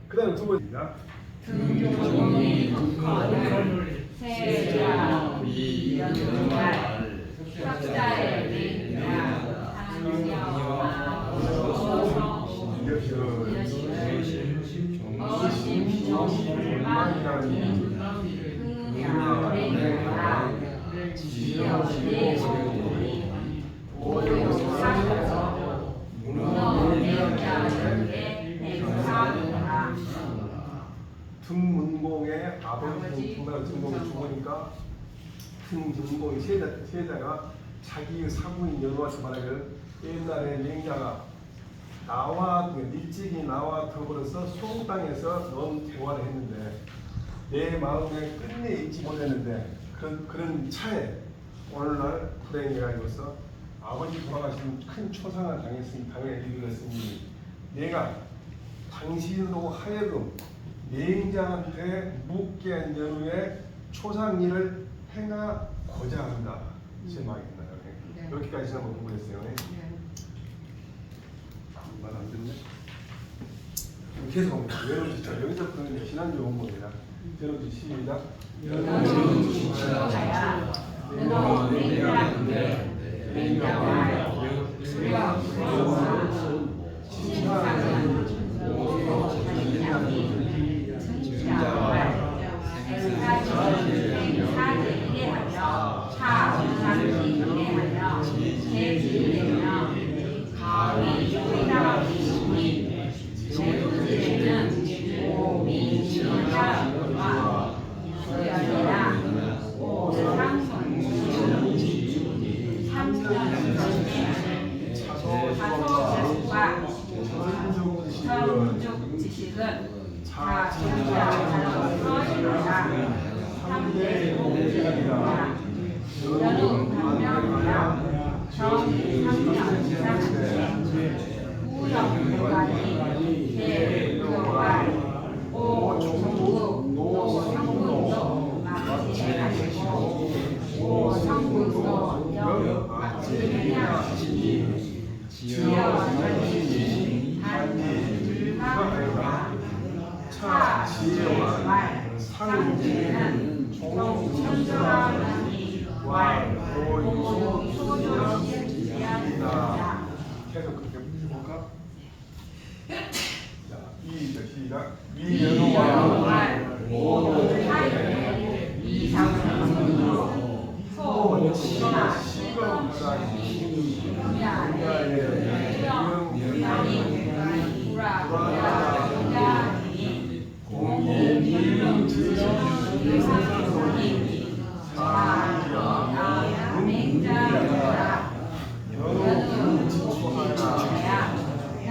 그 다음에 두 번째입니다. 등종이 국헌을 세자 미연말 삭자의 맹야 한여와 어심정불만이라는 흥야맹야 지여내소리 오용사서 문어맹야의 행사무라 등문공의 아버지 등문공이 죽으니까 등문공의 세자가 자기의 사부인 연호한테 말하기를 옛날에 맹자가 나와 일찍이 나와 더불어서 소땅에서 넌 대화를 했는데 내 마음에 끝내 잊지 못했는데 그런 차에 오늘날 불행해가지고서 아버지 돌아가신 큰 초상을 당해 이르렀으니 내가 당신으로 하여금 맹자한테 묻게 한 연후에 초상일을 행하고자 한다. 제 말입니다. 네. 이렇게까지 한번 공부했어요. 말 안 듣네. 계속 봅니다. 연후지자 여기서 그는 지난주 공부입니다. 연후지 시작. 연후지자야 너는 맹자인데 맹자와 주여 신상은 사제이래하며 차상지이래하며 제지이래하며 가위주의라하니 제우제는 오민신자와 수연이라 오상선주 삼천전에 사소과 천죽지식은 자신자로서 삼대공제이라 연우 강명이라 정삼명상제 우영관이 대묘관 오종부 오성군도 마치하시고 오성군도 영마치하시니 지어전신이 단일불가하다 차지와 상제는 종천정하니 왈 소조시이다. 계속 그렇게 해볼까? 자, 시작. 미연호와 오하에 이상선으로 소지가 시검사니 야에 영양이 불화불야니 공인일지성의상소니 자야야 맹자라 연우지초하야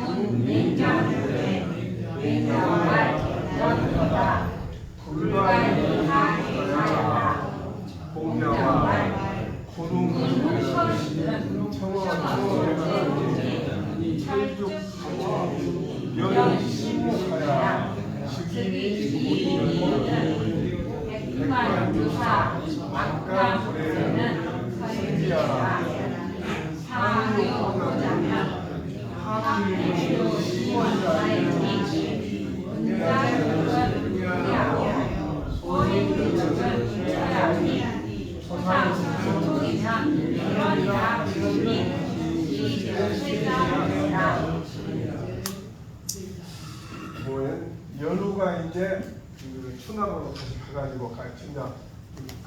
문맹자들의 맹자와 연우다 불가능하여야 공자와 구름은 청원청원은 철죽하여 연심하야 시기는 백만주사 왕강불에는 서유지라 상유보자면 하기시원사이니 은자육은 야고 오인득은 저야니 초상수통이면 이런이라 부르니 이세상이라 연우가 이제 그 추남으로 다시 가가지고 진짜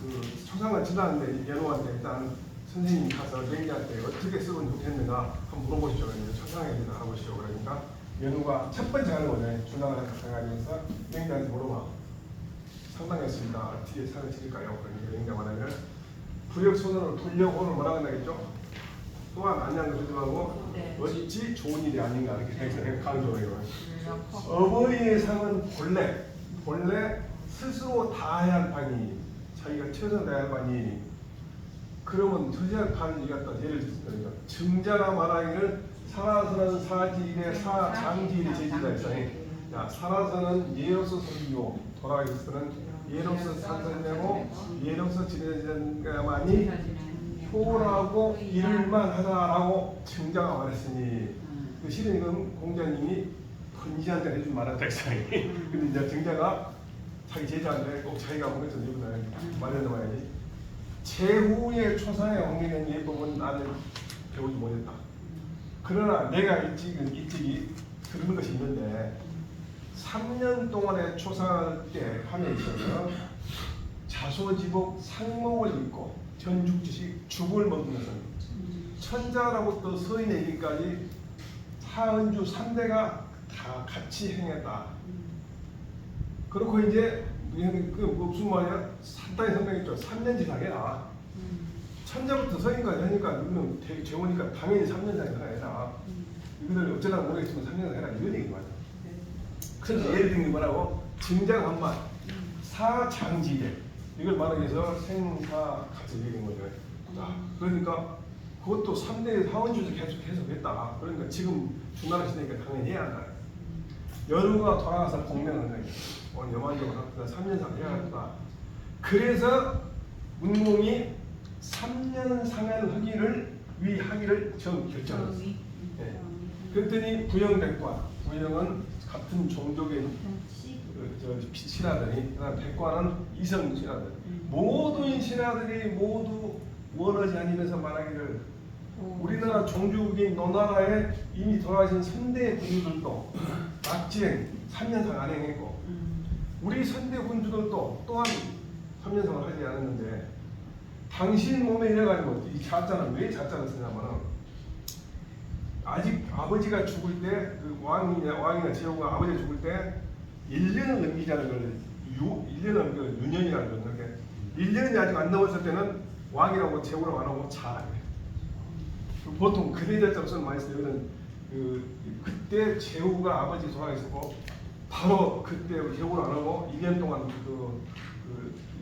그 초상을 지났는데 연우한테 일단 선생님이 가서 맹자한테 어떻게 쓰면 좋겠는가 한번 물어보시죠. 초상에 대해서 알아보시죠. 그러니까 연우가 첫 번째 하는 거네. 준항을 가가지고서 맹자한테 물어봐. 상당했습니다. 어떻게 상을 지을까요? 그러니까 맹자 말하면 부력손으로 돌려고를 뭐라고 한다겠죠? 또한 안양을 하지 말고 어찌 좋은 일이 아닌가 이렇게 강조해요. 어머니의 상은 본래 스스로 다 해야 할 판이 자기가 최선을 다해야 할 판이 그러면 드디어 판을 이겼다. 예를 들면 증자가 말하기를 살아서는 사지일에 사장지일이 제지다 했어요. 살아서는 예로서 소리요 돌아가서는 예로서 산선되고 예로서 지내야만이 효라고 일만 하다라고 증자가 말했으니 그 실은 공자님이 헌지한테 해주지 말았다 이 사람이. 근데 이제 정자가 자기 제자한테 꼭 자기가 먹어서 이분을 말해놓아야지. 제후의 초상의 옮기는 예법은 나는 배우지 못했다. 그러나 내가 일찍이 그런 것이 있는데 3년 동안의 초상할 때 함에 있어서 자소지복 상목을 입고 전죽지식 죽을 먹는 것은 천자로부터 서인의 일까지 사은주 3대가 다 같이 행했다. 그렇고 이제 그 무슨 말이야? 산다의 성경이죠. 3년 이상 해라. 천자부터 서인까지 하니까 이거는 되게 재우니까 당연히 3년 이상 해라. 이거를 어쩌나 모르겠지만 3년 이상 해라 이런 얘기 맞아. 그래서 예를 들면 뭐라고? 증장한만 사장지대 이걸 말하기 위해서 생사 같이 얘기한 거죠. 그러니까 그것도 3대 사원주에서 계속 했다. 그러니까 지금 중나라 시대니까 당연히 해야 한다. 연우가 돌아가서 공명을 해. 오늘 여만적으로 3년상 해야 한다. 그래서 문공이 3년 상한 하기를 처음 결정했어. 네. 그랬더니 부영백관, 부영은 같은 종족의 신하들이, 그다음 백관은 이성 신하들. 모든 신하들이 모두 원하지 않으면서 말하기를 우리나라 종족인 노나라에 이미 돌아가신 선대 군주들도 낙지행 3년상 안 행했고 우리 선대 군주들도 또한 3년상을 하지 않았는데 당신 몸에 이래가지고 이 자자는 왜 자자를 쓰냐면은 아직 아버지가 죽을 때 그 왕이나 제후가 아버지가 죽을 때 1년을 넘기자는 걸 1년은 그 유년이라는 걸 이렇게 1년이 아직 안 넘었을 때는 왕이라고 제후라고 안 하고 자라게. 보통 그대자자로서는 많이 써요. 이거는 그때 제후가 아버지 돌아가셨고 바로 그때 제후를 안 하고 2년 동안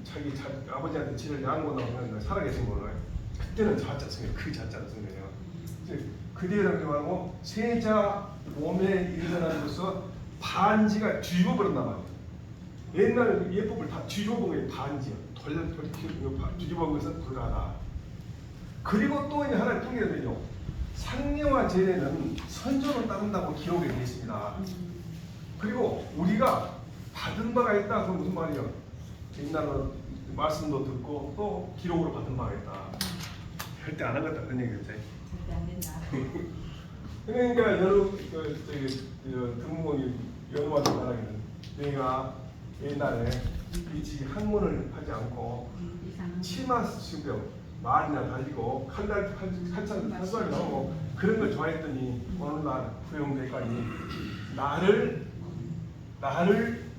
자기 아버지한테 지를 양보하고 살아계신 거예요. 그때는 자자 쓴 거예요. 그 자자를 쓴 거예요. 그대라고 말하고 세자 몸에 일어나면서 반지가 뒤집어버렸단 말이에요. 옛날 예법을 다 뒤집어본 거예요. 반지요. 뒤집어본 것은 불가하다. 그리고 또 하나 핑계가 되죠. 상례와 제례는 선조를 따른다고 기록이 되어 있습니다. 그리고 우리가 받은 바가 있다. 그건 무슨 말이에요? 옛날로 말씀도 듣고 또 기록으로 받은 바가 있다. 절대 안 하겠다 그런 얘기겠지. 절대 안 된다. 그러니까 등문이 연구하는 말하기는 내가 옛날에 이 학문을 하지 않고 치마 신병 말이나 가지고 칼찬 탈수하게 나오고 그런 걸 좋아했더니 어느 날 후영대까지 나를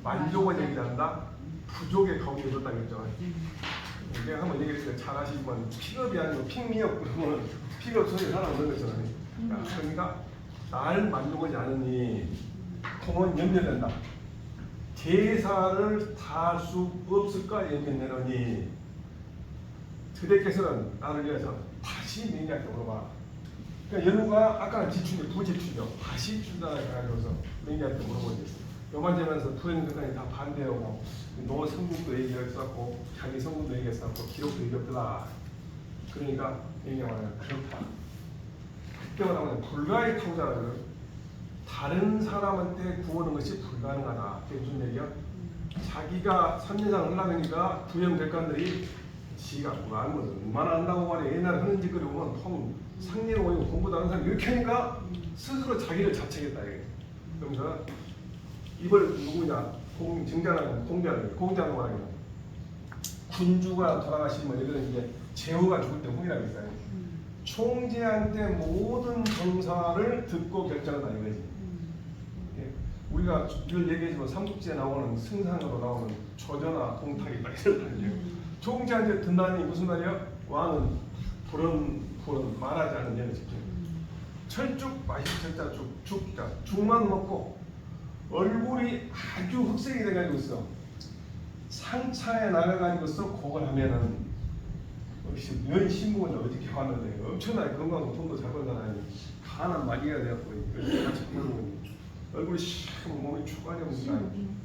만족을 얘기한다. 부족의 거기에 뒀다 그랬죠. 내가 한번 얘기했을 때 잘 아시지만 픽업이 아니고 픽미업 그러면 픽업 소리 하나 넣는 거잖아요. 그러니까 날 만족하지 않으니 통은 염려된다. 제사를 다 할 수 없을까 염려내노니 그대께서는 나를 위해서 다시 명리학에 물어봐. 그러니까 연우가 아까는 지추죠, 부지추죠. 다시 출단을 가지고서 명리학에 물어보지. 요만지면서 부행들까지 다 반대하고 노 성국도 얘기했었고 자기 성국도 얘기했었고 기록도 얘기했더라. 그러니까 명리학은 그렇다. 그때 말하면 불가의 통자를 다른 사람한테 구하는 것이 불가능하다. 그게 무슨 얘기야? 자기가 3년상 하려니까 부영백관들이 지가 뭐 아는 건 얼마나 안다고 말해. 옛날에 하는 짓거리 보면 통 상례로 오고 공부도 하는 사람 이렇게 하니까 스스로 자기를 자책했다. 그러면서 이걸 누구냐? 공자는 말하기는 군주가 돌아가시면 이거는 이제 제후가 죽을 때 후이라고 했어요. 총재한테 모든 정사를 듣고 결정한다 이거지. 우리가 늘 얘기했지만 삼국지에 나오는 승상으로 나오는 조전아 동탁이 딱 이런 말이에요. 총재한테 듣다니 무슨 말이야? 왕은 불은 말하지 않는 예를 지켜. 철쭉 맛있을 자 죽만 먹고 얼굴이 아주 흑색이 돼가지고 있어. 상차에 나가가지고서 곡을 하면은 면 신부는 어저께 왔는데 엄청나게 건강하고 돈도 잘 벌잖아요. 가난 마귀가 되었고 같이 보는 거니 얼굴이 씩 몸이 축하게 옵니다. 좀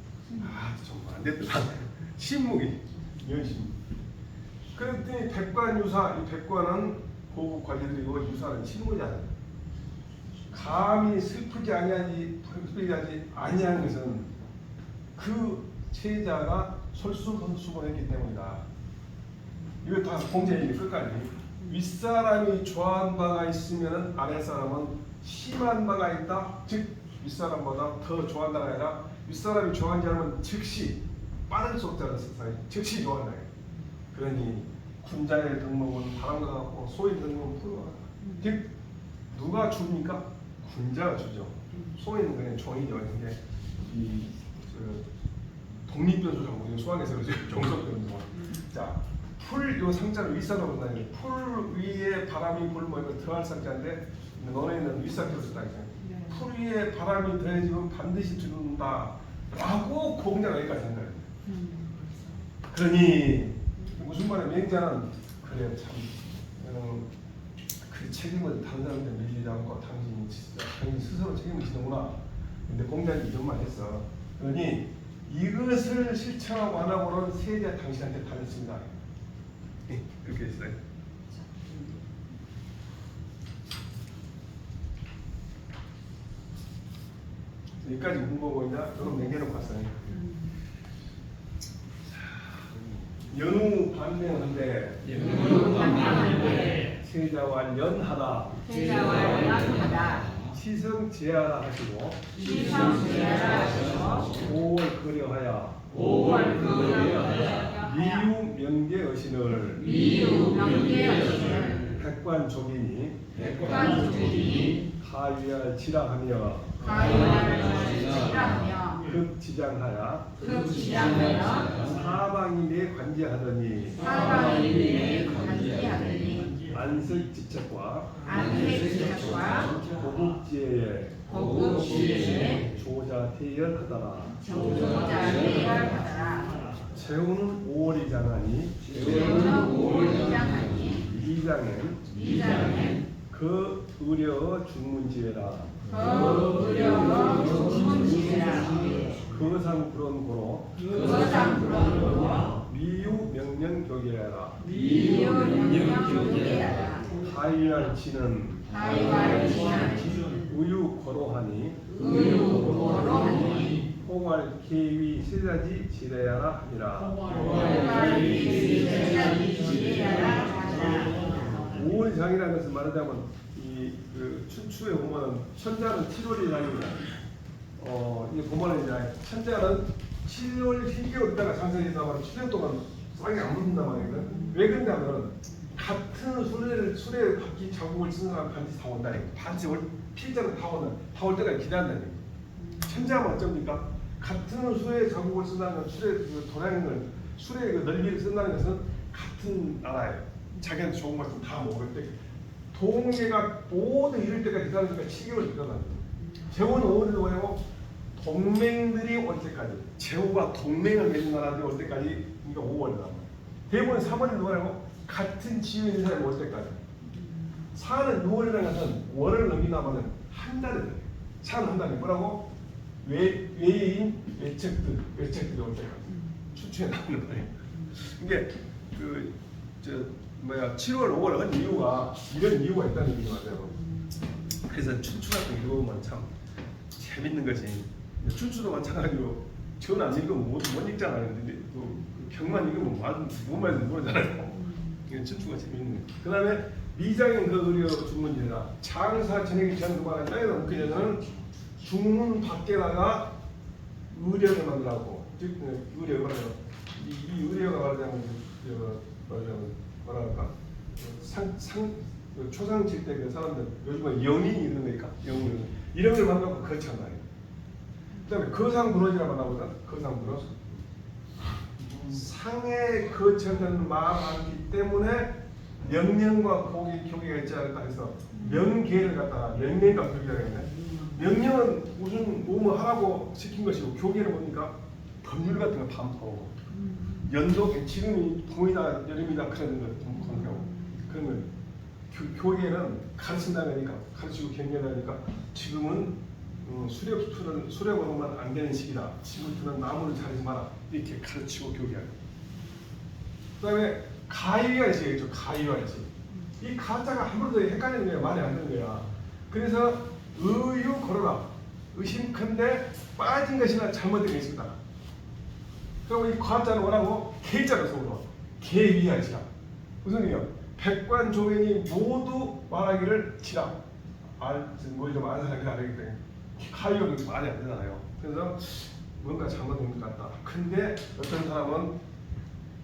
안 됐더라. 신무기 면신. 그랬더니 백관 유사, 이 백관은 고급 관리들이고 유사는 신무잖아요. 감히 슬프지 아니한 것은 그 세자가 솔선수범했기 때문이다. 이거 다 공제입니다. 끝까지. 윗사람이 좋아하는 바가 있으면 아랫사람은 심한 바가 있다. 즉 윗사람보다 더 좋아한다가 아니라 윗사람이 좋아하지 않으면 즉시 빠른 속도로 즉시 좋아한다. 그러니 군자의 덕목은 바람과 같고 소의 덕목은 풀과 같다. 즉 누가 줍니까? 군자가 주죠. 소위는 그냥 종이죠. 근데 이 독립변수라고 수학에서 그러죠. 종속변수. 자, 풀 요 상자를 윗사람으로 본다는 풀 위에 바람이 불면 이거 더할 상자인데 너네는 윗상자로 썼다 했잖아요. 풀 위에 바람이 더해지면 반드시 들어온다라고 공자가 여기까지 한 거예요. 그러니 무슨 말이야? 맹자는 그래 참 그 책임을 다른 사람한테 밀리지 않고 당신이 스스로 책임을 지는구나. 근데 공자는 이런 말 했어. 그러니 이것을 실천하고 안 하고는 세자 당신한테 달렸습니다. 그렇게 했어요. 여기까지 공부하고 있나? 여러분 내게로 봤어요. 연우 반명한데 세자와 연하다. 시성 제하라 하시고 5월 거려하야 미유 명계 어신을 백관족이니 하위할 지라하며 극지장하야 사방인에 관제하더니 안색지책과 고국지에 조자태열하더라. 재우는 5월이장하니 이장엔 그 의려 중문지혜라. 거상 불언고로 미유 명령 교계하라. 하위할 지는 의유 고로하니 홍할 계위 세자지 지뢰하라 하니라. 5월장이라는 것을 말하자면 그 춘추에 보면은 천자는 7월이 장입니다. 이게 보면은 이제 천자는 7월 7개월 있다가 장성이 나면 7년 동안 쌍이 안 붙는단 말이거든. 왜 그러냐면 같은 수레 바퀴 자국을 쓰는 사람 반드시 다 온다는 거예요. 반드시 필자는 다 올 때까지 기다린다는 거예요. 천자가 어쩝니까? 같은 수레 자국을 쓴다는 수레 그 도량을 수레 그 넓이를 쓴다는 것은 같은 나라예요. 자기한테 좋은 말씀 다 먹을 때 동계가 모두 이럴 때까지 기다리니까 7개월 기다려요. 제후는 5월을 뭐예요? 동맹들이 올 때까지 제후가 동맹을 맺은 나라들이 올 때까지 그러니까 5월이다. 대부분 3월이 뭐예요? 같은 지위인 사람이 올 때까지. 사는 6월이라는 것은 월을 넘기나마는 한 달을 돼요. 사는 한 달이 뭐라고? 외인 외척들이 올 때까지. 추추에 나오는 거예요. 이게 7월, 5월 한 이유가 이런 이유가 있다는 얘기 맞아요. 그래서 춘추 같은 경우만 참 재밌는 거지. 춘추도 마찬가지로 전 안 읽으면 못 읽잖아요. 근데 경만 읽으면 뭔 말인지 모르잖아요. 춘추가 재밌는 거예요. 그 다음에 미장인 그 의료 중문이라 장사 전액이 전두가 땅에다 묻기 전에는 중문 밖에다가 의료를 만들라고. 즉 의료 말하자면 이 의료가 말하자면 뭐랄까 초상칠 때 그 사람들 요즘은 영이 이런 거니까 영을 이런 걸 만나고 거창한 거예요. 그다음에 거상분원이라고 나오거든. 거상분원 상에 거쳐는 마음이기 때문에 명령과 교계가 있지 않을까 해서 명계를 갖다가 명령과 교계가 있네. 명령은 무슨 몸을 하라고 시킨 것이고 교계는 뭡니까? 법률 같은 거 반포하고 연도 지금이 봄이다 여름이다 그런 거 공부하고 그런 거 교계는 가르친다니까 가르치고 경계하니까 지금은 수렵으로만 안 되는 시기다. 지금부터는 나무를 자르지 마라 이렇게 가르치고 교계하고. 그다음에 가위가 있어요. 가위가 있어. 이 가자가 한 번도 헷갈리는 거야. 말이 안 되는 거야. 그래서 의유 고르라. 의심컨대 빠진 것이나 잘못된 것이다. 그리고 이 과자는 뭐라고? 개자로 써서 개위하지라. 무슨 의미야? 백관종인이 모두 말하기를 지라. 뭐좀 아는 사람이 안 하기 때문에 가위가 그렇게 말이 안 되잖아요. 그래서 뭔가 잘못된 것 같다. 근데 어떤 사람은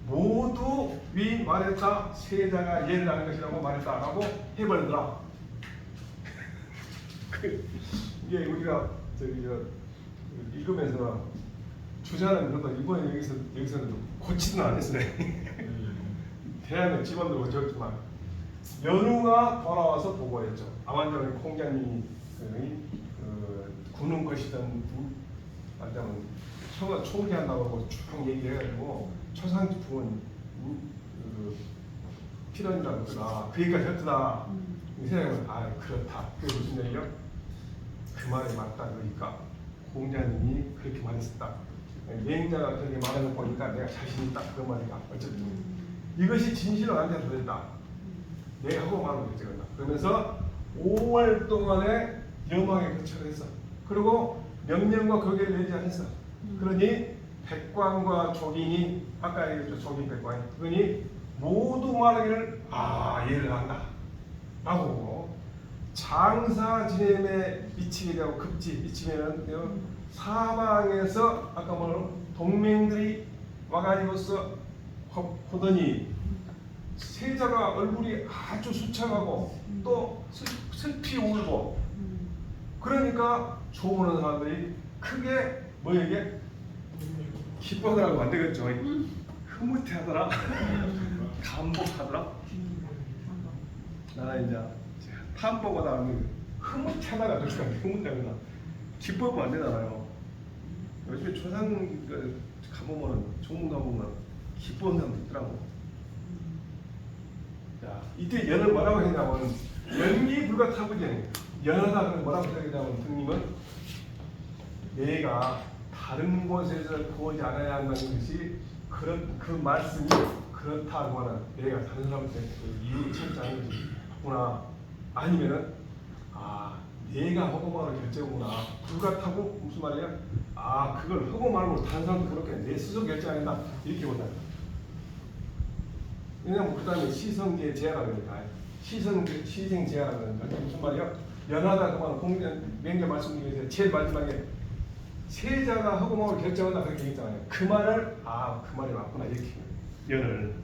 모두 위 말했다. 세자가 예를 하는 것이라고 말했다라고 해버리더라. 이게 우리가 읽으면서 주자는 그래도 이번에 여기서는 고치는 안 했어요. 대학의 직원들 적지만 연우가 돌아와서 보고했죠. 아만장의 공자님이 구는 것이든 아니면 총기한다고 하고 쭉 얘기해가지고 초상집품은 필연이라고 그러더라. 그 얘기가 졌더라. 이 사람은 그렇다. 그게 무슨 얘기요? 그 말이 맞다. 그러니까 공자님이 그렇게 말했었다. 여행자가 그렇게 말하는 거 보니까 내가 자신 있다. 그 말이야. 어쨌든 이것이 진실로 나한테 들었다. 내가 하고 말하는 거지. 그러면서 5월 동안에 영왕에 거처했어. 그리고 명령과 거기를 내지 않았어. 그러니 백관과 족인이 아까 얘기했죠. 족인 백관이 그러니 모두 말하기를 예를 한다 라고 장사 지냄에 미치게 되고 급지 미치면은 사방에서 아까 뭐는 동맹들이 와가지고서 보더니 세자가 얼굴이 아주 수척하고 또 슬피 울고 그러니까 조보는 사람들이 크게 뭐에게 기뻐하더라고 안 되겠죠. 흐뭇해하더라. 감복하더라. 나는 이제 탐보고다 하면 흐뭇하다가 그렇게 흐뭇하거나 기뻐하면 안 되잖아요. 요즘에 초상 가보면은 종문 가보면 기뻐하는 사람도 있더라고. 자, 이때 연을 뭐라고 했냐면 연기 불가타부쟁 연하다 그러면 뭐라고 생각했냐면 등님은 내가 다른 곳에서 구하지 않아야 한다는 것이 그 말씀이 그렇다고 하는 내가 다른 사람한테 이해를 찾자는 것이 맞구나. 아니면은 내가 허공말을 결정하구나. 불같다고 무슨 말이야? 그걸 허공말로 다른 사람도 그렇게 내 스스로 결정한다. 이렇게 보다. 왜냐면 그 다음에 시성제 제하라 그러니까 시생 제하라 그러니까 무슨 말이야? 연하다 그만 공전 맹자 말씀드리면서 제일 마지막에 세자가 허공말을 결정한다 그렇게 얘기했잖아요. 그 말을 그 말이 맞구나 이렇게 연을.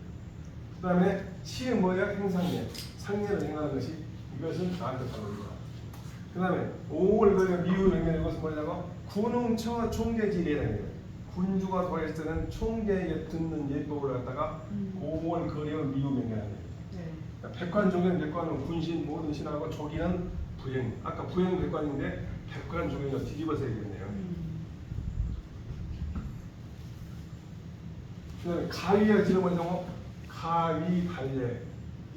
그 다음에 시은 뭐야? 행상례. 상례를 행하는 것이 이것은 나한테 다릅니다. 그 다음에 5월 걸려 미우 명령 이것은 뭐냐고? 군웅처 총계지례라는 거예요. 군주가 도했을 때는 총계에게 듣는 예법을 갖다가 5월 거려 미우 명령하는 거예요. 그러니까 백관종인 백관은 군신 모든 신하고 조기는 부행. 아까 부행 백관인데 백관종인을 뒤집어서 얘기했네요. 그 다음에 가위가 지금 뭐냐고? 가위 발례.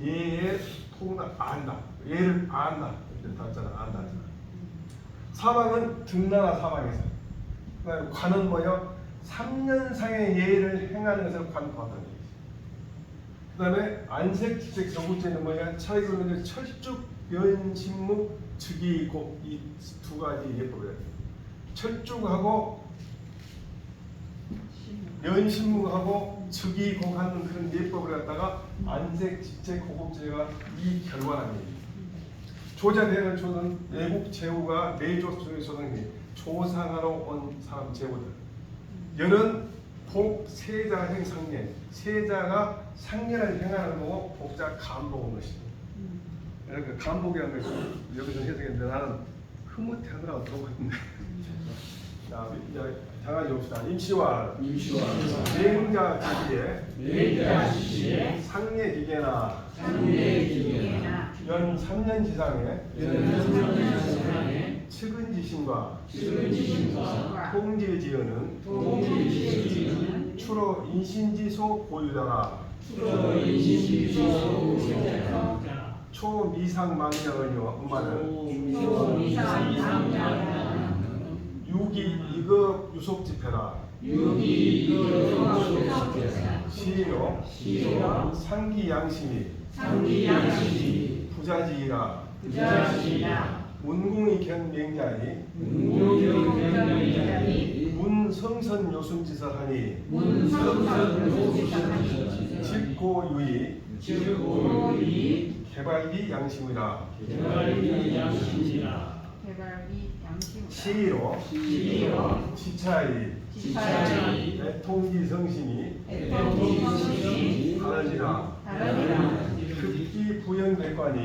예의 통나 안다. 예를 안다. 이렇게 나왔잖아. 안다. 사방은 등나라 사방에서. 그다음에 관은 뭐요? 3년상의 예를 행하는 것을 관포한다는 얘기지. 그다음에 안색, 지색, 정국제는 뭐야? 차이는 철쭉, 연신무, 즉위곡 이 두 가지 예법이에요. 철쭉하고 연신무하고 즉위곡하는 그런 예법을 갖다가 안색, 지책, 고국제가 이 결과라는 얘기. 조자되는 조는 외국 제후가 내조 중의 조상이 조상하러 온 사람 제후들. 연은 복 세자 행 상례. 세자가 상례를 행하는 거고 복자 감복한 것이다. 그러니까 감복이라는 것이 여기서 해석했는데 나는 흐뭇해하더라고 들어봤는데. 자, 이제 장하지 봅시다. 임시와 내행자 지지에 상례 기계나 연 3년 지상에 측은지심과 통지지어는 추로 인신지소 고유자가 초미상망령이요 엄마는 유기 이급 유속집회라 시요 상기양심이 부자지이라 문공이 견 맹자이 문성선 요순지설하니 직고유의 개발비 양심이라 시로 지차의 애통기성심이 다르니라 극기 부연백관이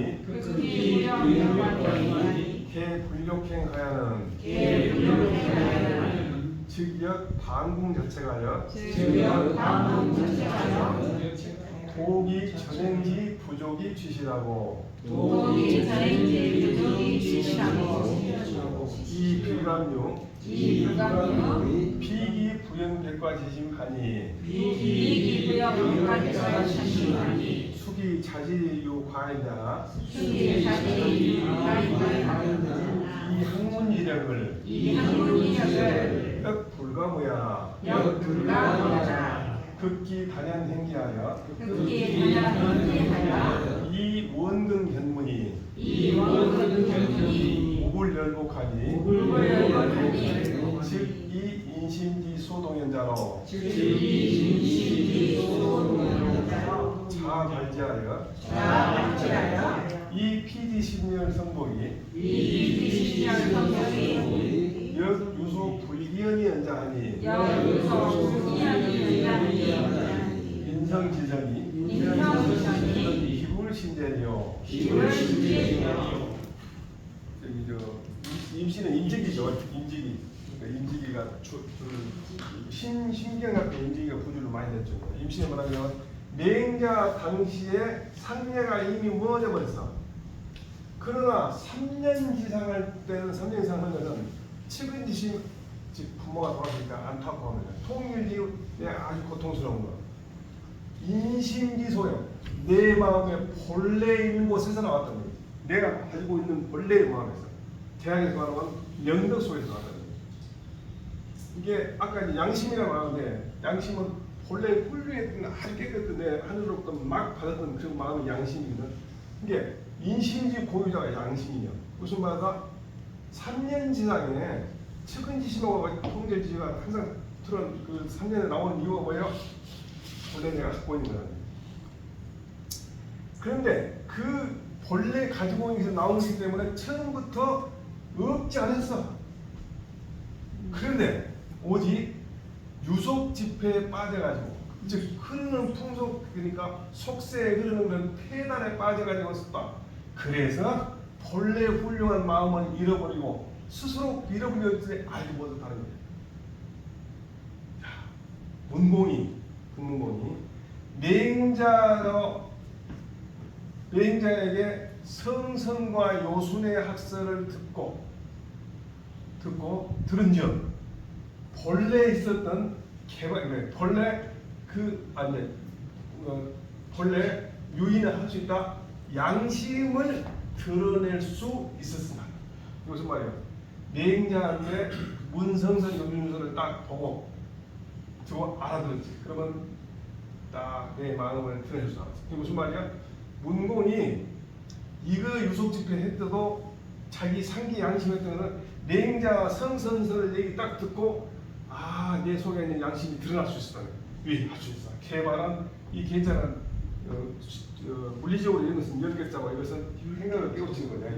개불력행하여는 즉역 방궁 자체가여 도기 전행지 부족이 지시라고 이 불감유 비기 부연백과 지심하니 수기 자질유 과인자 이 학문이력을 역불가무야 극기 단연행기하여 이 원근 견문이 우불열복하니 즉 이 인심지 소동연자로 자발지하여 이 피디신열 성복이 역유소 불기연이 연자하니 인성지정이 기불신전이요. 여기 저 임시는 임직이죠. 임직이. 그러니까 임직이가 신경 같은 임직이가 부주를 많이 냈죠. 임시는 뭐냐면 맹자 당시에 상례가 이미 무너져 버렸어. 그러나 3년 지상할 때는 3년 이상 하면은 측은지심 즉 부모가 돌아가니까 안타까워합니다. 통일지에 아주 고통스러운 거. 인심지소요. 내 마음의 본래 있는 곳에서 나왔던 거예요. 내가 가지고 있는 본래의 마음에서. 대학에서 말하면 명덕 속에서 나왔던 거예요. 이게 아까 이제 양심이라고 하는데 양심은 본래 훌륭했던 아주 깨끗한 내 하늘로부터 막 받았던 그 마음이 양심이거든. 이게 인심지 고유자가 양심이냐. 무슨 말이다? 3년 지상에 측은지심하고 통제지가 항상 틀은 그 3년에 나오는 이유가 뭐예요? 본래 내가 갖고 있는 거라는. 그런데 그 본래 가지고 있는 게 나오는 거기 때문에 처음부터 없지 않았어. 그런데 오직 유속 집회에 빠져가지고, 즉 흐르는 풍속, 그러니까 속세에 흐르는 그런 폐단에 빠져가지고 있었다. 그래서 본래 훌륭한 마음을 잃어버리고 스스로 잃어버렸으니 알지 못했다는 거예요. 문공이, 금문공이 맹자에게 성선과 요순의 학설을 들은즉 본래 있었던 본래 유인을 할 수 있다. 양심을 드러낼 수 있었으나. 무슨 말이에요? 맹자한테 문성선 요준서를 딱 보고 두고 알아들었지. 그러면 딱 내 마음을 드러낼 수 있었어. 이게 무슨 말이야? 문공이 이거 유속집회 했어도 자기 상기 양심했던 거는 맹자 성선설을 얘기 딱 듣고 내 속에 있는 양심이 드러날 수 있었다. 왜? 할 수 있어. 개발한 이 개자는 물리적으로 이런 것은 10개자고 이것은 생각을 깨우치는 거냐.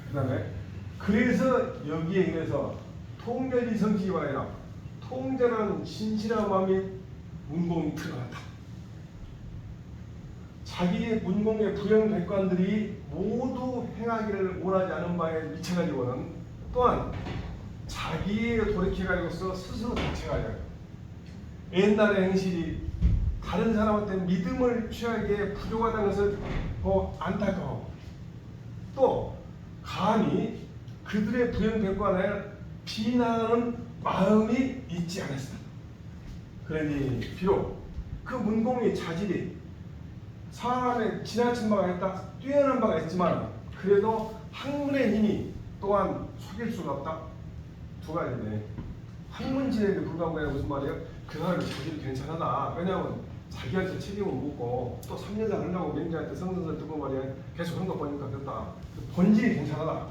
그 다음에 그래서 여기에 의해서 통렬이 성취가 아니라 통제라는 진실한 마음이 문공이 드러났다. 자기의 문공의 부영백관들이 모두 행하기를 원하지 않은 바에 미쳐가지고는 또한 자기의 돌이켜가지고서 스스로 자책하려고. 옛날의 행실이 다른 사람한테 믿음을 취하기에 부족하다는 것을 안타까워. 또 감히 그들의 부영백관을 비난하는 마음이 있지 않았다. 그러니 비록 그 문공의 자질이 사람의 지나친 바가 있다, 뛰어난 바가 있지만 그래도 학문의 힘이 또한 속일 수가 없다. 두 가지네. 학문지에게 불과한 거야. 무슨 말이에요? 그 사람이 자질이 괜찮아. 왜냐하면 자기한테 책임을 묻고 또 3년간 하려고 맹자한테 성선설 듣고 말이야 계속 한 거 보니까 됐다. 본질이 괜찮하다.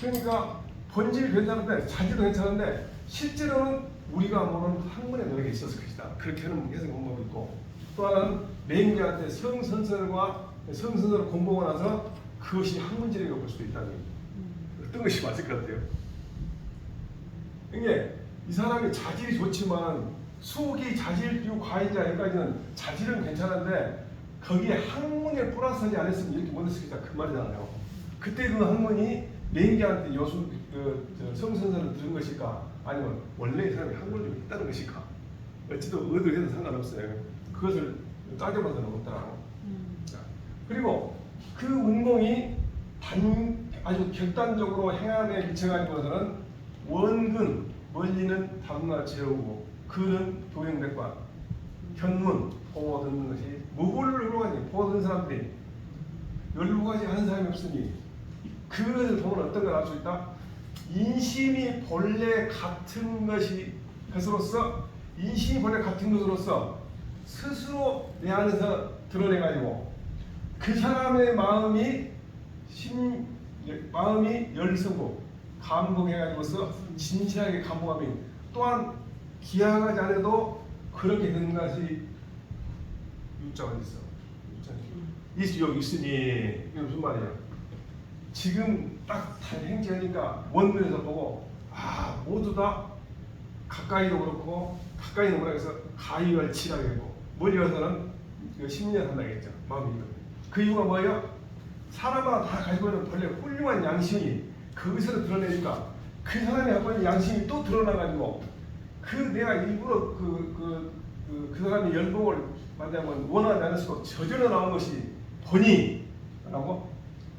그러니까 본질이 괜찮은데 자질도 괜찮은데 실제로는 우리가 모르는 학문의 노력이 있었을 것이다. 그렇게 하는 해석 방법이 있고 또 하나는 맹자한테 성선설을 공부하고 나서 그것이 학문지력이 올 수도 있다는 얘기. 어떤 것이 맞을 것 같아요? 이게 이 사람이 자질이 좋지만 수기, 자질, 비유, 과인자 여기까지는 자질은 괜찮은데 거기에 학문에 플러스하지 않았으면 이렇게 못했을 것이다. 그 말이잖아요. 그때 그 학문이 맹자한테 성선설을 들은 것일까? 아니면 원래 이 사람이 학문을 좀 있다는 것일까? 어찌도 의도해도 상관없어요. 그것을 따져봐서는 없더라고. 그리고 그 운동이 아주 결단적으로 행함에 미쳐가지고서는 원근, 멀리는 담나 채우고 그는 도형백관, 현문, 보호 듣는 것이 뭐를 흘러가니 보호 듣는 사람들이 12가지 하는 사람이 없으니 그것을 보면 어떤 걸 알 수 있다? 인심이 본래 같은 것으로서 인심이 본래 같은 것으로서 스스로 내 안에서 드러내가지고 그 사람의 마음이 열성고 감동해가지고서 진실하게 감동하며 또한 기약하지 않아도 그렇게 된 것이 유자가 있어. 여기 있으니 이게 무슨 말이야? 지금 딱 행지하니까 원문에서 보고 모두 다 가까이도 그렇고 가까이는 뭐라 해서 가위를 치라고 했고 멀리 가서는 심리를 한다겠죠. 마음이. 그 이유가 뭐예요? 사람마다 다 가지고 있는 본래 훌륭한 양심이 거기서 드러내니까 그 사람이 갖고 있는 양심이 또 드러나가지고 내가 일부러 그 사람의 연봉을 만약에 원하지 않았어도 저절로 나온 것이 보니 라고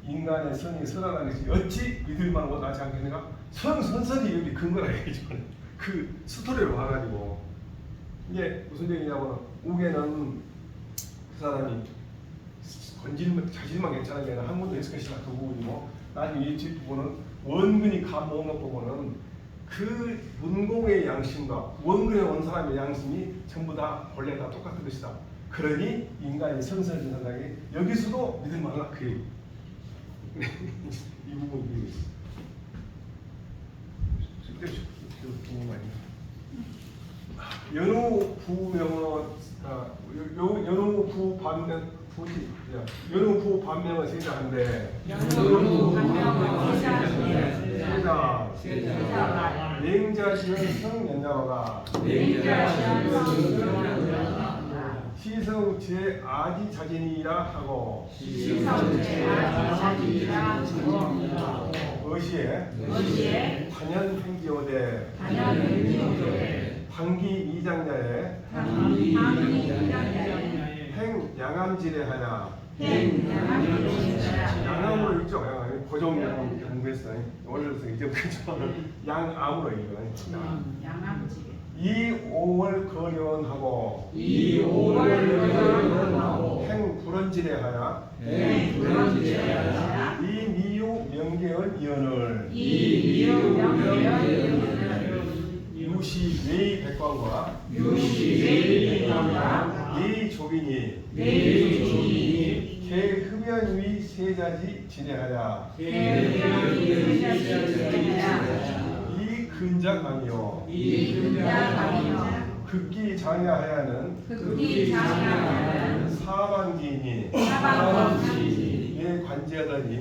인간의 선이 선하다는 것이 어찌 믿을만 원하지 않겠는가? 선선이 여기 근거라 얘기죠. 그 스토리로 와가지고 이게 무슨 얘기냐면 우게는 그 사람이 자질만 괜찮은 게 아니라 학문도 했을 것이다. 그 부분이고 나중에 이 뒷부분은 원근이 감모은 것 보고는 그 문공의 양심과 원근에 온 사람의 양심이 전부 다 본래 다 똑같은 것이다. 그러니 인간이 성선진 상당히 여기서도 믿을 만하다. 그 얘기. 이 부분이 비고 있어. 연후 부명어 연후 부 반면 연후 부 반명어 세자한데 세자 맹자시는 성연자가 시성제 아지자진이라 하고 의시에 단연행지어대 방기 미장자에 행양암지례하야 양암으로 읽죠. 양암 고정양암 공부했어요. 원래서 이제 양암으로 읽어요. 양암지례 이 5월 거련하고 행불언지례하야 이 미유 명계의 이언을 유시 외의 백관과 예의 조빈이 개 흡연위 세자지 지내하야 이 근장하며 극기 장야하야는 사반기니 내 관지하더니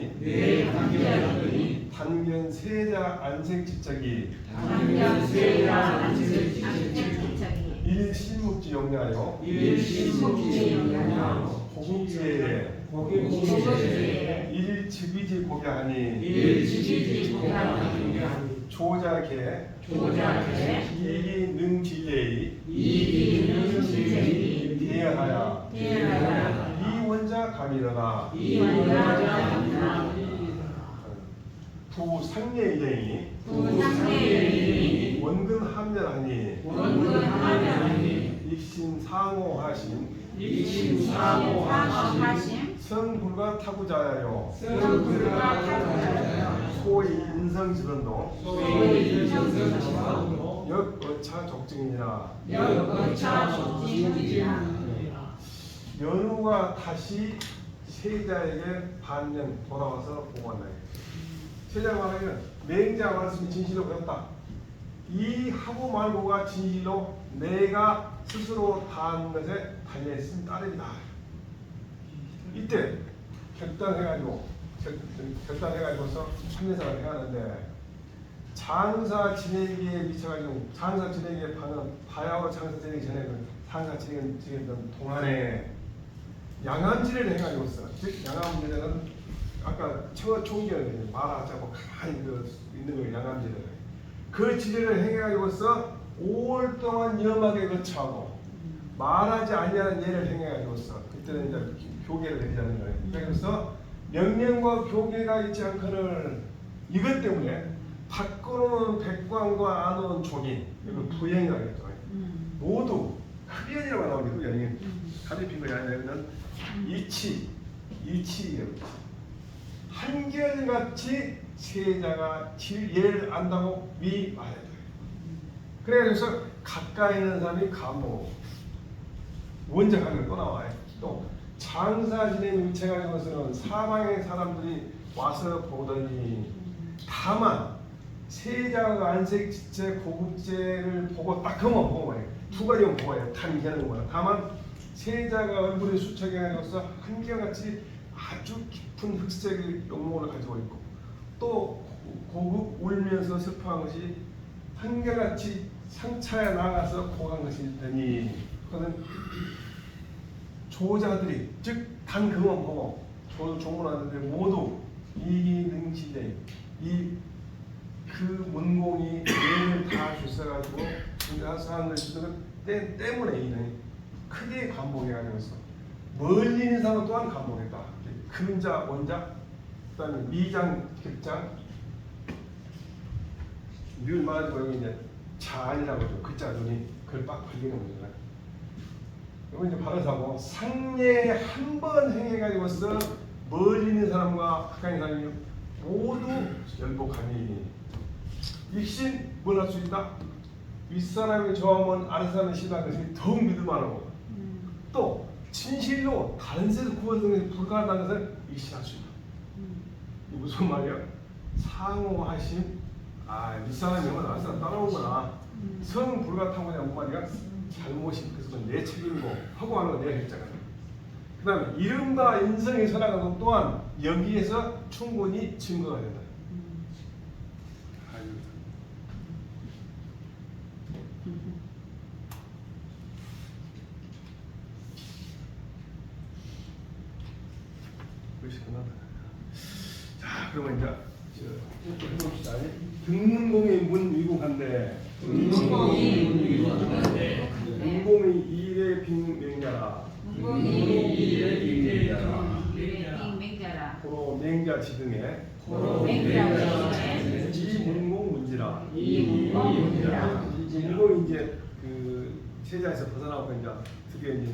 단견 세자 안생 지적이 일신묵지 영야요 고국지에 일즉위지 고개하니 조자계 이기 능지제의 대하야 이원자 감이러나 부상례의쟁이 원근 함련하니 익신상호하심 성불가 타구자야요 소위 인성지론도 역어차 족증이니라 연우가 다시 세자에게 반면 돌아와서 보고한다. 세자가 말하면 맹자 말씀이 진실로 그렇다. 이 하고 말고가 진실로 내가 스스로 다한 것에 달려있음 따름이다. 이때 결단해가지고서 참여사를 해가는데 장사 지내기에 미쳐가지고 장사 지내기에 반은 바야흐로 장사 지내기 전에 장사 지내던 동안에 양암지례를 해가지고서 즉 양암지례는 아까 총기를 말하자고 가만히 있는 거 양암지례를 그 지례를 행해가지고서 5월 동안 염하게 거처하고 말하지 아니하는 예를 행해가지고서 그때는 이제 교계를 내리자는 거예요. 그래서 명령과 교계가 있지 않거늘 이것 때문에 밖으로는 백광과 안은 종이 이걸 부행이라고 했죠. 모두 흡연이라고 나오는 흡연이 가리핀 것이 아니라 일치예요. 한결같이 세자가 예를 안다고 미 말해요. 그래서 가까이 있는 사람이 감옥 원작하는 또 나와요. 또 장사 지내는 위치가 것은 사방의 사람들이 와서 보더니 다만 세자가 안색지체 고급제를 보고 딱 그만 보고 말이에요. 두 가지만 보고 해요. 단기하는 거야. 다만 세자가 얼굴에 수척이 아니어서 한결같이 아주 깊은 흑색의 용모를 가지고 있고 또 고급 울면서 슬퍼한 것이 한결같이 상차에 나가서 고한 것이더니 그는 조자들이 즉 단 그만 보고 조문하는데 모두 이능시대 그 문공이 예를 다 주셔가지고 사람들 주는 때문에 이는 크게 감복해가지고서 멀리 있는 사람 또한 감복했다. 금자 원자 그다음에 미장 격장 늘 말하지고 여기 이제 자이라고 좀 글자 눈이 그걸 빡 걸리는 거잖아요. 이거 이제 바로사고 상례 한 번 행해가지고서 멀리 있는 사람과 가까이 있는 사람이 모두 열복하니 익신 뭘 할 수 있다? 윗사람이 좋아하면 아랫사람이 싫어하는 것이 더욱 믿을만하고 또 진실로 다른 데서 구원하는 것이 불가능한 것을 익신할 수 있다. 이 무슨 말이야? 상호하심 윗사람이 오면 아랫사람 따라오거나 성 불가타고냐 뭔 말이야? 잘못이 그래서 내 책임이고 하고 하는 건 내가 했잖아. 그 다음에 이름과 인성이 선한 것 또한 여기에서 충분히 증거가 된다. 자, 그러면 이제 해봅시다. 등문공의 문 위국한데 문공의 일의 빙맹자라 고로 맹자 지등에 이문공 문지라 문공이 이제 그 세자에서 벗어나고 이제 드디어 이제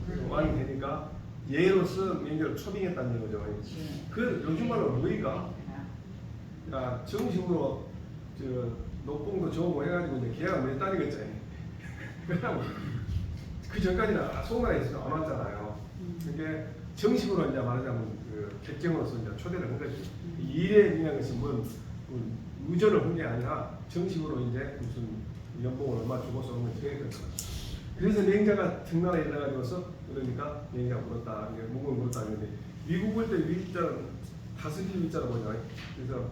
그 왕이 되니까 예로서 맹자를 초빙했다는 거죠. 그 요즘 말로 뭐이가 정식으로 녹봉도 좋고 해가지고 이제 계약을 맺다니겠지. 왜냐면 그 전까지는 송나라에 있어서 안 왔잖아요. 그게 정식으로 이제 말하자면 그 객정으로서 이제 초대를 한 거지. 일에 중요한 것이 뭐 의존을 한 게 아니라 정식으로 이제 무슨 연봉을 얼마 주고서 오는 게 되겠죠. 그래서 맹자가 등나라에 일어나가지고서 그러니까 맹자가 물었다, 문공이 물었다 하는데 미국 볼 때 위자는 다스릴 위자라고 하죠. 그래서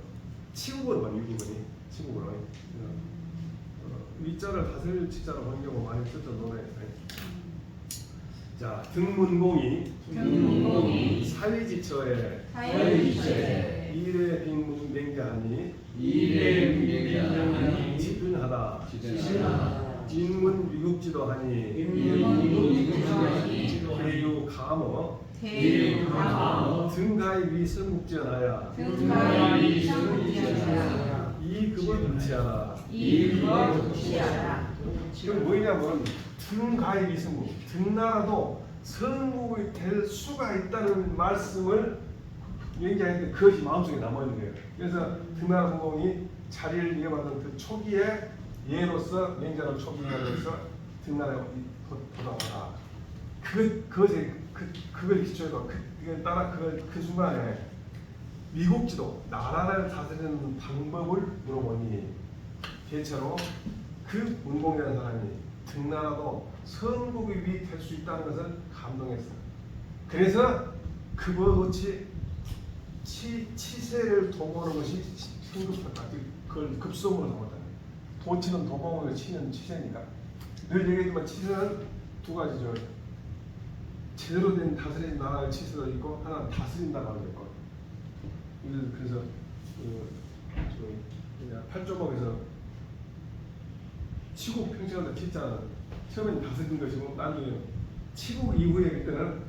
치국으로 봐, 미국은 치국으로. 위자를 다스릴 치자로 하는 경우가 많이 있었던 노래. 자, 등문공이 사위지처에 일에 빙문 맹자하니 지근하다 진문 위국지도 하니 대유 감어 등가의 위성국지하야 이 급을 득치하라. 이건 뭐냐면 등가의 위성국 등나라도 성국이 될 수가 있다는 말씀을 얘기하는데 그것이 마음속에 남아있는 거예요. 그래서 등나라 공공이 자리를 이어받은 그 초기에 예로서 맹자를 초빙하면서 등나라에 돌아오라. 그걸 기초해서 그걸 따라 그 순간에 미국 지도 나라를 다스리는 방법을 물어보니 대체로 그 문공이라는 사람이 등나라도 선국이 될 수 있다는 것을 감동했어요. 그래서 그것이 치세를 도모하는 것이 성급했다. 그걸 급성으로 삼았다. 도치는 도봉으로 치는 치세니까. 늘 얘기하지만 치세는 두 가지죠. 제대로 된 다스린 나라의 치세도 있고 하나는 다스린다고 하는 거. 그래서 팔조목에서 치국 평정한다 치자는 처음엔 다스린 것이고 나중에 치국 이후에 그때는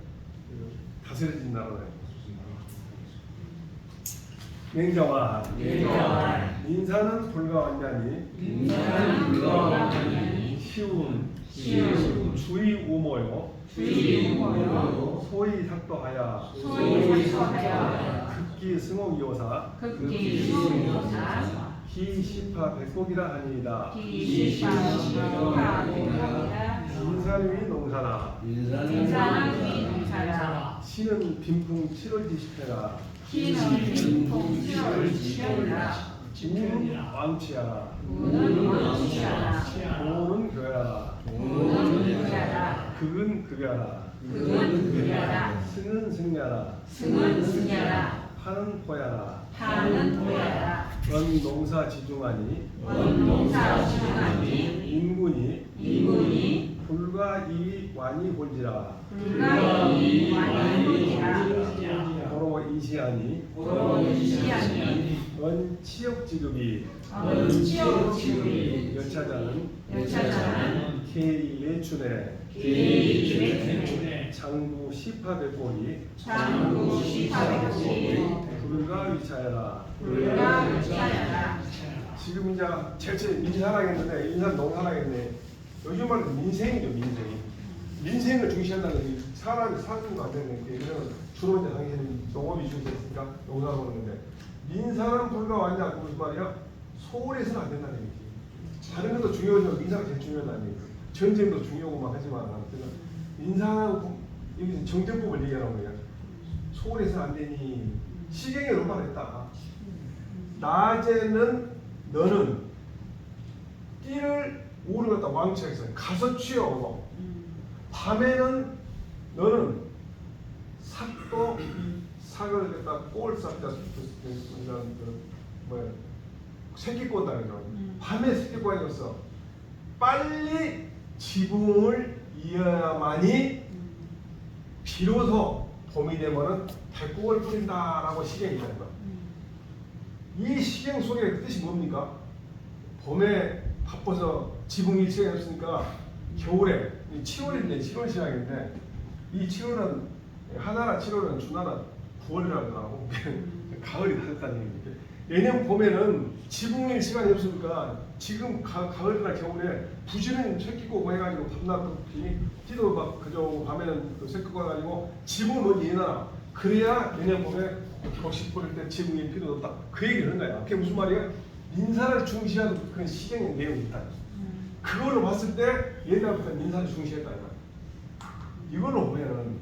다스려진 나라예요. 맹자와 민사는 불가왔냐니 시운 주의 우모요 소위 삭도하야 극기 승옥이오사 희시파 백곡이라 하니이다. 인사위 농사라 시는 빈풍 7월 20회라 우는 왕치하라 도는 교야라 극은 극야라 승은 승야라 파는 포야라 원 농사 지중하니 인군이 불과 이 완이 본지라 도로 이시하니 원 치역지급이 여차자는 계이매춘에 장부 시파백골이 불가 위차여라. 지금 이제 제일 민사라겠는데 인사 농사라겠네. 요즘 말로 민생이죠. 민생을 중시한다는 게 사람이 사는 안 되는 게 주로 이제 당연히 농업이 중시했으니까 농사를 하는데 민사는 불가 왔냐 그 무슨 말이야? 소홀해서는 안 된다는 얘기지. 다른 것도 중요하지만 민사가 제일 중요하다는 얘기. 전쟁도 중요하고만 하지만 민사는 여기서 정전법을 얘기하는 거예요. 소홀해서는 안 되니 시경에 얼마나 했다. 낮에는 너는 띠를 우를 갖다 왕치해서 가서 취하고 밤에는 너는 삭도 삭을 갖다 꼴 삭자 뭐야 새끼 꼰다 그러죠. 밤에 새끼 꼰이었어. 빨리 지붕을 이어야만이 비로소 봄이 되면은 백곡을 뿌린다라고 시경이라는 거야. 이 시경 속에 그 뜻이 뭡니까? 봄에 바빠서 지붕 일체가 없으니까 겨울에 7월인데 7월 시작인데 이 7월은 하나나 7월은 주나나 9월이라고 하고 가을이 다녔다는 얘기입니다. 내년 봄에는 지붕일 시간이 없으니까 지금 가을이나 겨울에 부지런히 새끼고 해가지고 밤낮 띠도 막 그저 오고 밤에는 새끼고 해가지고 지붕을 먼저 이해놔라. 그래야 내년 봄에 격식 뿌릴 때 지붕이 필요 없다. 그 얘기를 하는 거야. 그게 무슨 말이야? 민사를 중시하는 그런 시경의 내용이 있다. 그걸로 봤을 때 옛날부터 민사를 중시했다. 이걸로 보면은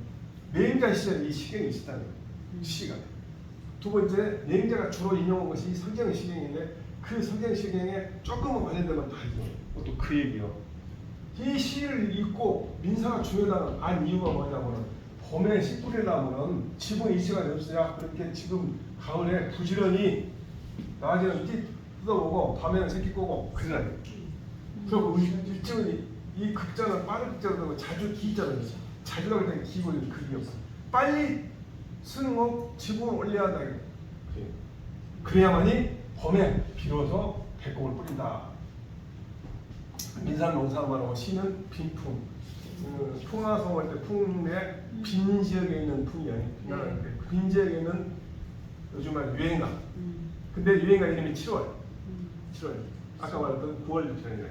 맹자 시절에 이 시경이 있었다는 거야. 시간. 두 번째, 맹자가 주로 인용한 것이 성경의 시경인데 그 성경 시경에 조금은 관련되면 다 있어. 또 그 얘기요. 이 시를 읽고 민사가 중요하다는 안 이유가 뭐냐면은 봄에 씨 뿌리려면은 지붕 이 시간이 없어야 그렇게 지금 가을에 부지런히 낮에는 뜯어보고 밤에는 새끼 꼬고 그러잖아요. 그리고 일찍은 이 극자는 빠른 극자라고 자주 기자는 자주라고 하는 기본이 그게 없어. 빨리 승업 지붕을 올려야 한다. 그래야만이 봄에 비로소 백곡을 뿌린다. 민산 농사로 말하고 시는 빈풍. 풍화성 할 때 풍의 빈 지역에 있는 풍이에요. 빈 지역에 있는 요즘 말 유행가. 근데 유행가 이름이 7월. 아까 말했던 9월 전이래.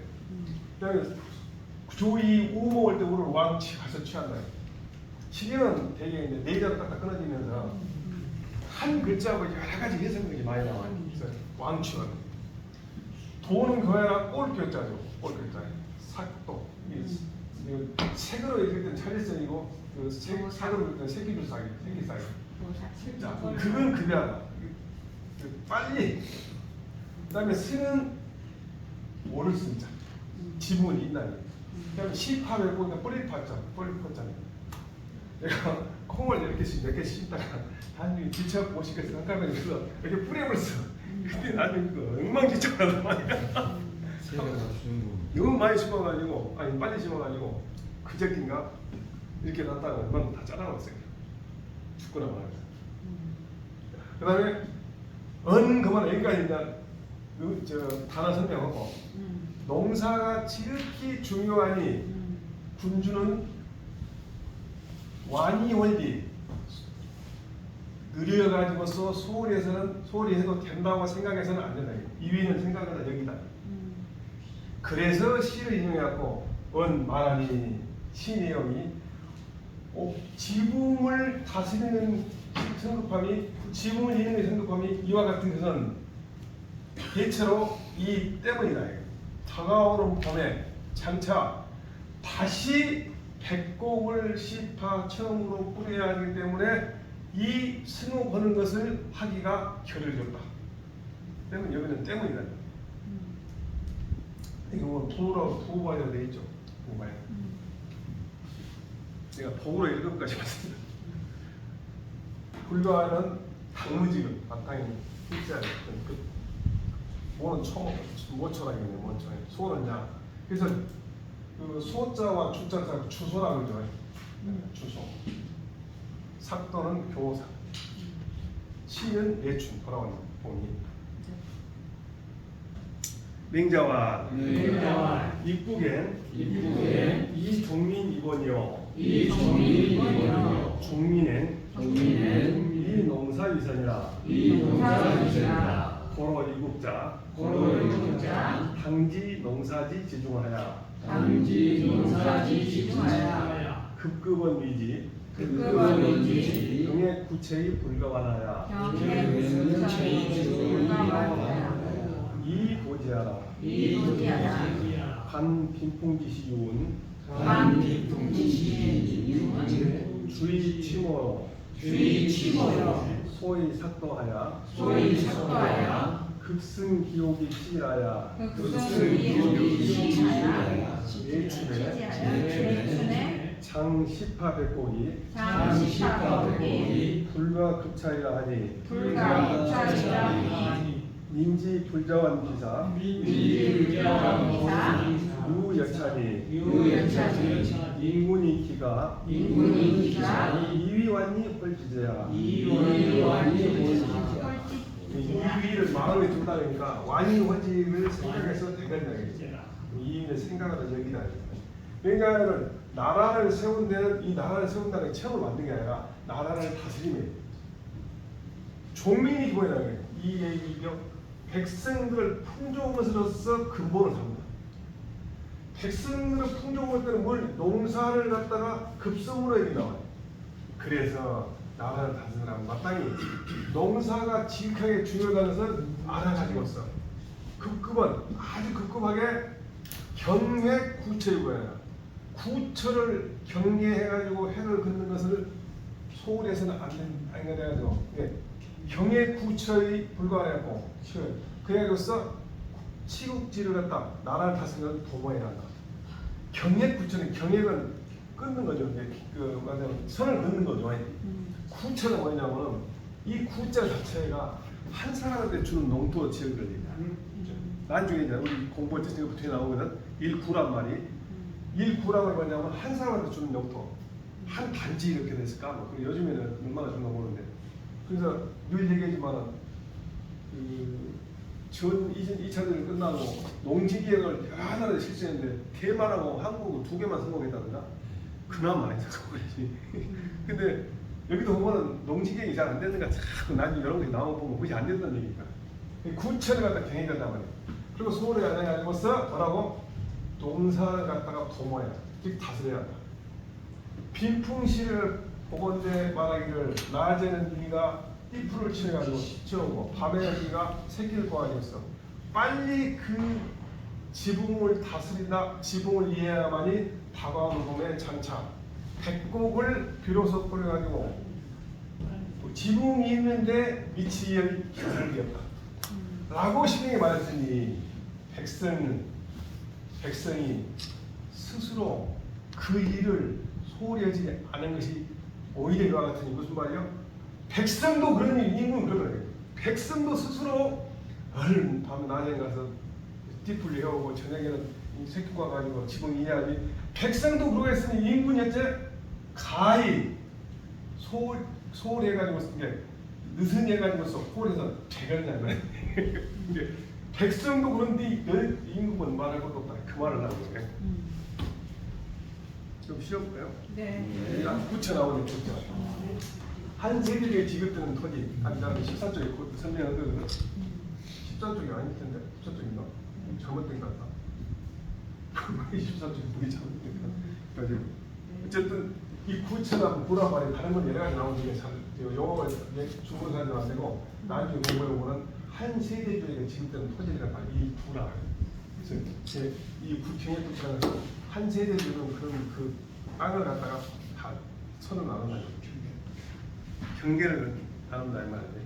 그다음에 조이 우모 할 때 우를 왕치 가서 취한다. 시경은 되게 이제 네 자로 딱딱 끊어지면서 한 글자하고 여러 가지 해석력이 많이 나와요. 그래서 왕취원. 도는 거야 꼴교자죠. 꼴교자. 삭도. 이거 책으로 읽을 때는 찰리성이고 사으로 읽을 때는 새끼줄 사기, 새끼 사기. 자, 그건 급여하다. 빨리. 그다음에 쓰는 뭐를 쓰자. 지문이 있나니. 그다음에 시파를 보니까 뿌리 팠잖아. 내가 콩을 이렇게 몇 개 씹다가 나중에 기차 보시겠어 한가면에 들어 이렇게 뿌려버렸어. 근데 나중에 그 엉망진창하단 말이야. 너무 많이 심어가지고 아니 빨리 심어가지고 그저께인가 이렇게 놨다가 얼마나 다 잘라놨어요. 죽거나 말아서. 그다음에 그만 여기까지 이제 단어 설명하고 농사가 지극히 중요하니 군주는 완이월비 느려가지고서 소홀히 해도 된다고 생각해서는 안 된다. 이위는 생각하다 여기다. 그래서 시를 인용해갖고 말하니 시 내용이 지붕을 다스리는 성급함이 지붕을 이루는 성급함이 이와 같은 것은 대체로 이 때문이다. 다가오는 봄에 장차 다시 백곡을 시파 처음으로 뿌려야 하기 때문에 이 승호하는 것을 하기가 겨를졌다. 때문에 여기는 때문이다. 이거 뭐 도우라고 도우바이가 돼 있죠. 도우바이. 내가 도우로 읽음까지 봤습니다. 불가는 당무지금 바탕이 필자리 끝. 모는 모처라겠네. 모처. 소는 야. 그래서 그 소자와 주자가 추소라고 그러죠. 추소. 삭도는 교사. 시는 예춘 돌아오는 봉이. 맹자와 입국엔 이종민 이번이요. 종민엔 이 농사위선이라. 고로 이국자. 당지 농사지 지중하야. 급급은 위지. 경의 구체의 불가관하야. 이 보지하라. 간 빈풍지시 유운. 주의 치모로. 소위 삭도하야. 급승 기옥이 치라야. 예춘에 장시파 백곡이 불과 급차이라 하니. 민지 불자원 기사 유여차니 인군이 기가 이위완이 헐지제야. 이위를 마음에 둔다 그러니까 완이 헐지를 생각해서 되겠냐. 이위를 생각하다 여기다. 그러니까 나라를 세운 데는 이 나라를 세운다는 게 체험을 만든 게 아니라 나라를 다스림에 종민이 기본이라는 거예요. 이 얘기죠. 백성들을 풍조음으로써 근본을 삼는다. 백성들을 풍조음할 때는 뭘 농사를 갖다가 급성으로 얘기 나와요. 그래서 나라를 다스리라면 마땅히 농사가 지극하게 중요하다는 것을 알아가지고 있어. 급급은 아주 급급하게 경외 구체이고요. 구처를 경계해가지고 해를 긋는 것을 소홀해서는 안 된다가지고 경외 구처의 불과하고 그래서 치국지를 갖다 나라를 다스리는 도모해야 한다. 경액 구처는 경액은 끊는 거죠. 선을 긋는 거죠. 구처는 뭐냐면은 이 구자 자체가 한 사람한테 주는 농토 지역을 얘기합니다. 나중에 이제 우리 공부할 때 지금 붙여 나오거든. 일구란 말이 일구라는 뭐냐면 한 사람한테 주는 농토 한 단지 이렇게 됐을까? 뭐 요즘에는 얼마나 준가 모르는데. 그래서 늘 얘기하지만은 전 2차전이 끝나고 농지개혁을 여러 나라에 실시했는데 대만하고 한국은 2개만 성공했다든가 그나마 많이 성공했지. 근데 여기도 보면은 농지개혁이 잘 안 되는가 자꾸 나중에 이런 것이 나오고 보면 그것이 안 된다는 얘기니까 구체를 갖다 경영한단 말이야. 그리고 소홀히 안 해가지고서 뭐라고 농사를 갖다가 도모해야 즉 다스려야 한다. 빈풍시를 보건대 말하기를 낮에는 네가 띠풀을 치어가지고 치우고 밤에 네가 새끼를 꼬아줬어. 빨리 그 지붕을 다스린다. 지붕을 이해해야만이 다과노동의 장차. 백곡을 비로소 꾸려가지고 지붕이 있는데 미치의 기술이었다. 라고 시경이 말했으니 백성이 스스로 그 일을 소홀히 하지 않은 것이 오히려 이와 같으니 무슨 말이요? 백성도 그런 일, 임금은 그런 거예요. 백성도 스스로 얼른 밤 낮에 가서 띠풀리 해오고 저녁에는 이 새끼과 가지고 지붕 이해하니 백성도 그러고 했으니 임금이 어째 가히 소홀해가지고 이게 느슨해가지고서 소홀해서 배ገል난 거예요. 근데 백성도 그런데 임금은 말할 것도 없다. 그 말을 하는 거예요. 좀 쉬울까요? 네. 구체 나오는 구체. 한 세대에 지급되는 토지. 아니 나는 14쪽에 곧 설명하거든요. 14쪽이 아닐 텐데 14쪽인가? 잘못된 것 같다. 14쪽이 뭐이 잘못된 것 같다. 어쨌든 이 구체나 구란 말이 다른 건 여러 가지 나오는 중에 영어가 중국어사는 안 되고 나중에 공부해보면 한 세대에 지급되는 토지가 다 이 구라. 그래서 이 경협부처는 한 세대들은 그런 그 땅을 갖다가 다 선을 나눈다. 경계를 나눈다 이 말인데